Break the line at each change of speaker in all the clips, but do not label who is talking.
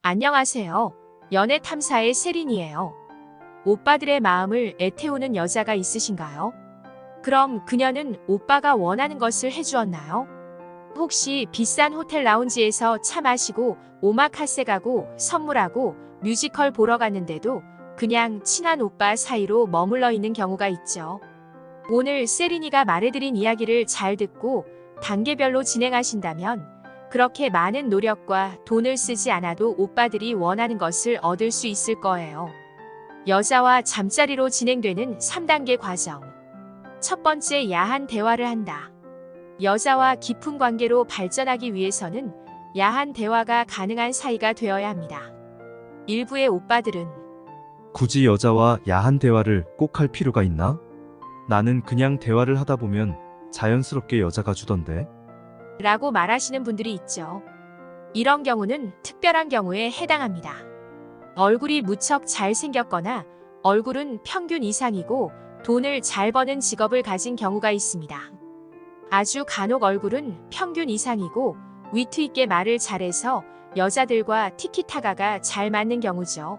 안녕하세요. 연애 탐사의 세린이에요. 오빠들의 마음을 애태우는 여자가 있으신가요? 그럼 그녀는 오빠가 원하는 것을 해주었나요? 혹시 비싼 호텔 라운지에서 차 마시고 오마카세 가고 선물하고 뮤지컬 보러 갔는데도 그냥 친한 오빠 사이로 머물러 있는 경우가 있죠. 오늘 세린이가 말해드린 이야기를 잘 듣고 단계별로 진행하신다면 그렇게 많은 노력과 돈을 쓰지 않아도 오빠들이 원하는 것을 얻을 수 있을 거예요. 여자와 잠자리로 진행되는 3단계 과정. 첫 번째, 야한 대화를 한다. 여자와 깊은 관계로 발전하기 위해서는 야한 대화가 가능한 사이가 되어야 합니다. 일부의 오빠들은
굳이 여자와 야한 대화를 꼭 할 필요가 있나? 나는 그냥 대화를 하다 보면 자연스럽게 여자가 주던데.
라고 말하시는 분들이 있죠. 이런 경우는 특별한 경우에 해당합니다. 얼굴이 무척 잘생겼거나 얼굴은 평균 이상이고 돈을 잘 버는 직업을 가진 경우가 있습니다. 아주 간혹 얼굴은 평균 이상이고 위트 있게 말을 잘해서 여자들과 티키타카가 잘 맞는 경우죠.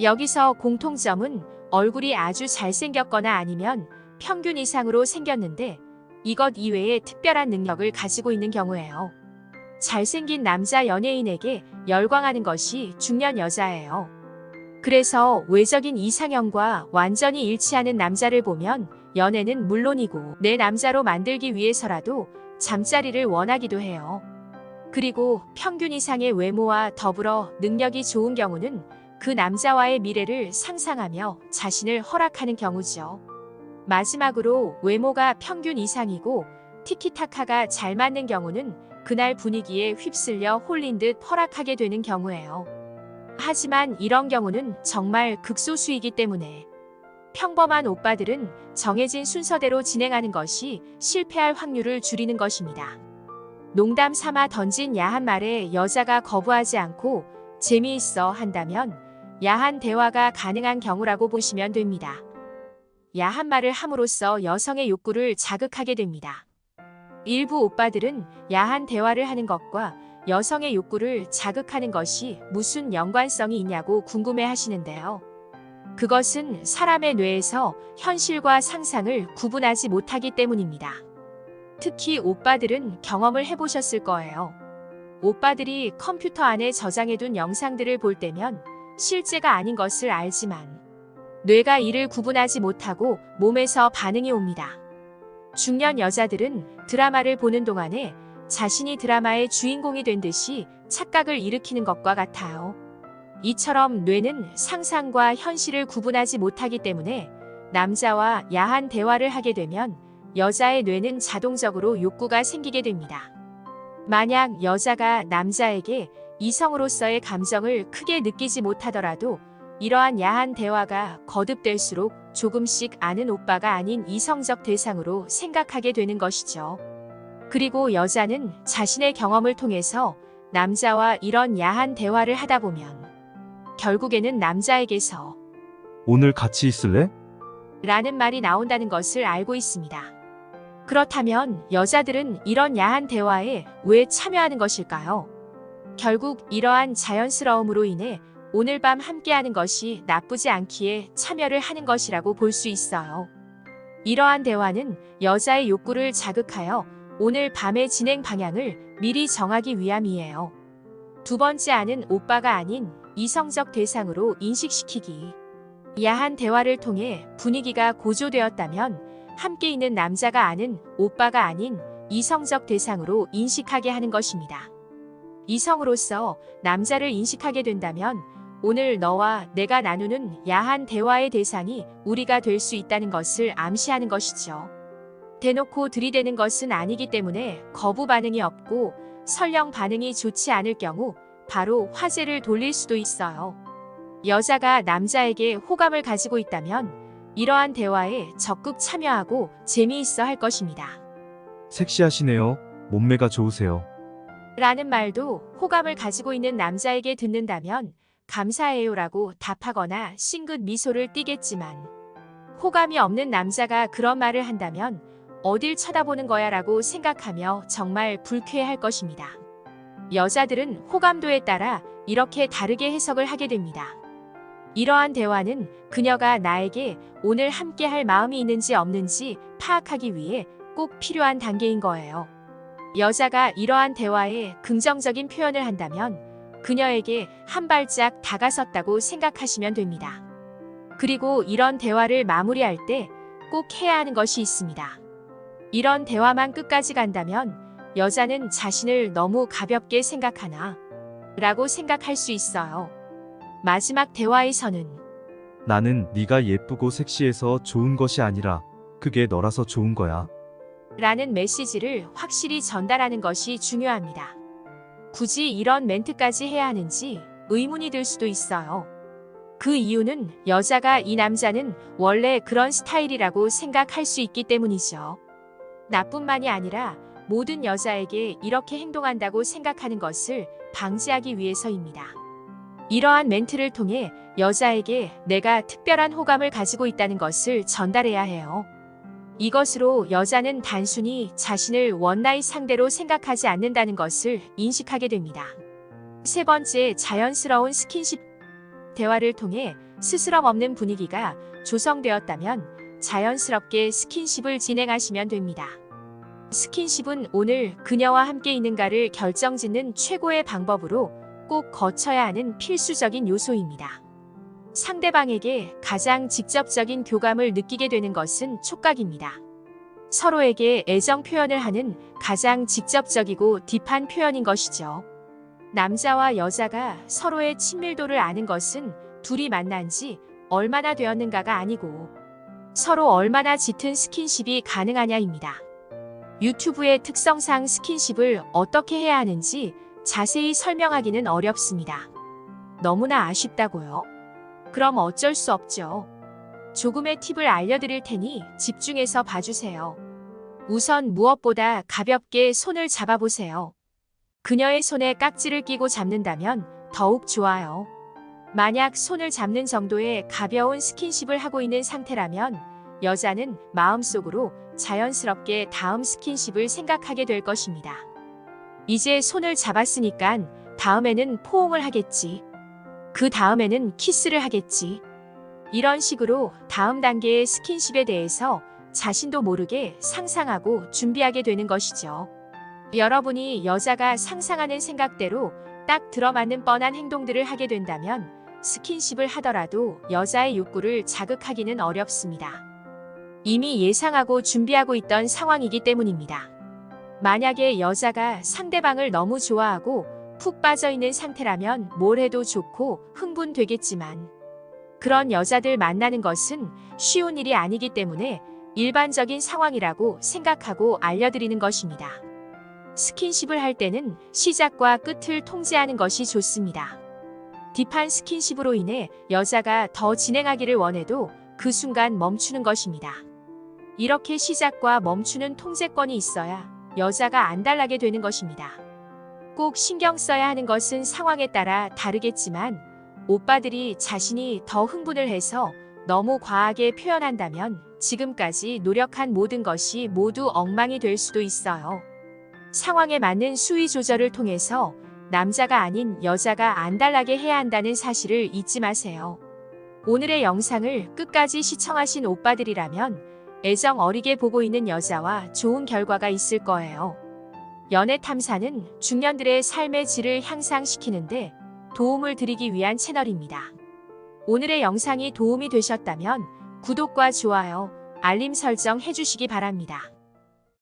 여기서 공통점은 얼굴이 아주 잘생겼거나 아니면 평균 이상으로 생겼는데 이것 이외에 특별한 능력을 가지고 있는 경우예요. 잘생긴 남자 연예인에게 열광하는 것이 중년 여자예요. 그래서 외적인 이상형과 완전히 일치하는 남자를 보면 연애는 물론이고 내 남자로 만들기 위해서라도 잠자리를 원하기도 해요. 그리고 평균 이상의 외모와 더불어 능력이 좋은 경우는 그 남자와의 미래를 상상하며 자신을 허락하는 경우죠. 마지막으로 외모가 평균 이상이고 티키타카가 잘 맞는 경우는 그날 분위기에 휩쓸려 홀린 듯 허락하게 되는 경우예요. 하지만 이런 경우는 정말 극소수이기 때문에 평범한 오빠들은 정해진 순서대로 진행하는 것이 실패할 확률을 줄이는 것입니다. 농담 삼아 던진 야한 말에 여자가 거부하지 않고 재미있어 한다면 야한 대화가 가능한 경우라고 보시면 됩니다. 야한 말을 함으로써 여성의 욕구를 자극하게 됩니다. 일부 오빠들은 야한 대화를 하는 것과 여성의 욕구를 자극하는 것이 무슨 연관성이 있냐고 궁금해 하시는데요. 그것은 사람의 뇌에서 현실과 상상을 구분하지 못하기 때문입니다. 특히 오빠들은 경험을 해보셨을 거예요. 오빠들이 컴퓨터 안에 저장해둔 영상들을 볼 때면 실제가 아닌 것을 알지만 뇌가 이를 구분하지 못하고 몸에서 반응이 옵니다. 중년 여자들은 드라마를 보는 동안에 자신이 드라마의 주인공이 된 듯이 착각을 일으키는 것과 같아요. 이처럼 뇌는 상상과 현실을 구분하지 못하기 때문에 남자와 야한 대화를 하게 되면 여자의 뇌는 자동적으로 욕구가 생기게 됩니다. 만약 여자가 남자에게 이성으로서의 감정을 크게 느끼지 못하더라도 이러한 야한 대화가 거듭될수록 조금씩 아는 오빠가 아닌 이성적 대상으로 생각하게 되는 것이죠. 그리고 여자는 자신의 경험을 통해서 남자와 이런 야한 대화를 하다 보면 결국에는 남자에게서
오늘 같이 있을래?
라는 말이 나온다는 것을 알고 있습니다. 그렇다면 여자들은 이런 야한 대화에 왜 참여하는 것일까요? 결국 이러한 자연스러움으로 인해 오늘 밤 함께하는 것이 나쁘지 않기에 참여를 하는 것이라고 볼 수 있어요. 이러한 대화는 여자의 욕구를 자극하여 오늘 밤의 진행 방향을 미리 정하기 위함이에요. 두 번째, 아는 오빠가 아닌 이성적 대상으로 인식시키기. 야한 대화를 통해 분위기가 고조되었다면 함께 있는 남자가 아는 오빠가 아닌 이성적 대상으로 인식하게 하는 것입니다. 이성으로서 남자를 인식하게 된다면 오늘 너와 내가 나누는 야한 대화의 대상이 우리가 될 수 있다는 것을 암시하는 것이죠. 대놓고 들이대는 것은 아니기 때문에 거부 반응이 없고 설령 반응이 좋지 않을 경우 바로 화제를 돌릴 수도 있어요. 여자가 남자에게 호감을 가지고 있다면 이러한 대화에 적극 참여하고 재미있어 할 것입니다.
섹시하시네요. 몸매가 좋으세요.
라는 말도 호감을 가지고 있는 남자에게 듣는다면 감사해요라고 답하거나 싱긋 미소를 띠겠지만 호감이 없는 남자가 그런 말을 한다면 어딜 쳐다보는 거야 라고 생각하며 정말 불쾌해할 것입니다. 여자들은 호감도에 따라 이렇게 다르게 해석을 하게 됩니다. 이러한 대화는 그녀가 나에게 오늘 함께 할 마음이 있는지 없는지 파악하기 위해 꼭 필요한 단계인 거예요. 여자가 이러한 대화에 긍정적인 표현을 한다면 그녀에게 한 발짝 다가섰다고 생각하시면 됩니다. 그리고 이런 대화를 마무리할 때 꼭 해야 하는 것이 있습니다. 이런 대화만 끝까지 간다면 여자는 자신을 너무 가볍게 생각하나 라고 생각할 수 있어요. 마지막 대화에서는
나는 네가 예쁘고 섹시해서 좋은 것이 아니라 그게 너라서 좋은 거야.
라는 메시지를 확실히 전달하는 것이 중요합니다. 굳이 이런 멘트까지 해야 하는지 의문이 들 수도 있어요. 그 이유는 여자가 이 남자는 원래 그런 스타일이라고 생각할 수 있기 때문이죠. 나뿐만이 아니라 모든 여자에게 이렇게 행동한다고 생각하는 것을 방지하기 위해서입니다. 이러한 멘트를 통해 여자에게 내가 특별한 호감을 가지고 있다는 것을 전달해야 해요. 이것으로 여자는 단순히 자신을 원나잇 상대로 생각하지 않는다는 것을 인식하게 됩니다. 세 번째, 자연스러운 스킨십. 대화를 통해 스스럼 없는 분위기가 조성되었다면 자연스럽게 스킨십을 진행하시면 됩니다. 스킨십은 오늘 그녀와 함께 있는가를 결정짓는 최고의 방법으로 꼭 거쳐야 하는 필수적인 요소입니다. 상대방에게 가장 직접적인 교감을 느끼게 되는 것은 촉각입니다. 서로에게 애정 표현을 하는 가장 직접적이고 딥한 표현인 것이죠. 남자와 여자가 서로의 친밀도를 아는 것은 둘이 만난 지 얼마나 되었는가가 아니고 서로 얼마나 짙은 스킨십이 가능하냐입니다. 유튜브의 특성상 스킨십을 어떻게 해야 하는지 자세히 설명하기는 어렵습니다. 너무나 아쉽다고요? 그럼 어쩔 수 없죠. 조금의 팁을 알려드릴 테니 집중해서 봐주세요. 우선 무엇보다 가볍게 손을 잡아보세요. 그녀의 손에 깍지를 끼고 잡는다면 더욱 좋아요. 만약 손을 잡는 정도의 가벼운 스킨십을 하고 있는 상태라면 여자는 마음속으로 자연스럽게 다음 스킨십을 생각하게 될 것입니다. 이제 손을 잡았으니까 다음에는 포옹을 하겠지. 그 다음에는 키스를 하겠지. 이런 식으로 다음 단계의 스킨십에 대해서 자신도 모르게 상상하고 준비하게 되는 것이죠. 여러분이 여자가 상상하는 생각대로 딱 들어맞는 뻔한 행동들을 하게 된다면 스킨십을 하더라도 여자의 욕구를 자극하기는 어렵습니다. 이미 예상하고 준비하고 있던 상황이기 때문입니다. 만약에 여자가 상대방을 너무 좋아하고 푹 빠져있는 상태라면 뭘 해도 좋고 흥분되겠지만 그런 여자들 만나는 것은 쉬운 일이 아니기 때문에 일반적인 상황이라고 생각하고 알려드리는 것입니다. 스킨십을 할 때는 시작과 끝을 통제하는 것이 좋습니다. 딥한 스킨십으로 인해 여자가 더 진행하기를 원해도 그 순간 멈추는 것입니다. 이렇게 시작과 멈추는 통제권이 있어야 여자가 안달나게 되는 것입니다. 꼭 신경 써야 하는 것은 상황에 따라 다르겠지만 오빠들이 자신이 더 흥분을 해서 너무 과하게 표현한다면 지금까지 노력한 모든 것이 모두 엉망이 될 수도 있어요. 상황에 맞는 수위 조절을 통해서 남자가 아닌 여자가 안달나게 해야 한다는 사실을 잊지 마세요. 오늘의 영상을 끝까지 시청하신 오빠들이라면 애정 어리게 보고 있는 여자와 좋은 결과가 있을 거예요. 연애 탐사는 중년들의 삶의 질을 향상시키는데 도움을 드리기 위한 채널입니다. 오늘의 영상이 도움이 되셨다면 구독과 좋아요, 알림 설정 해주시기 바랍니다.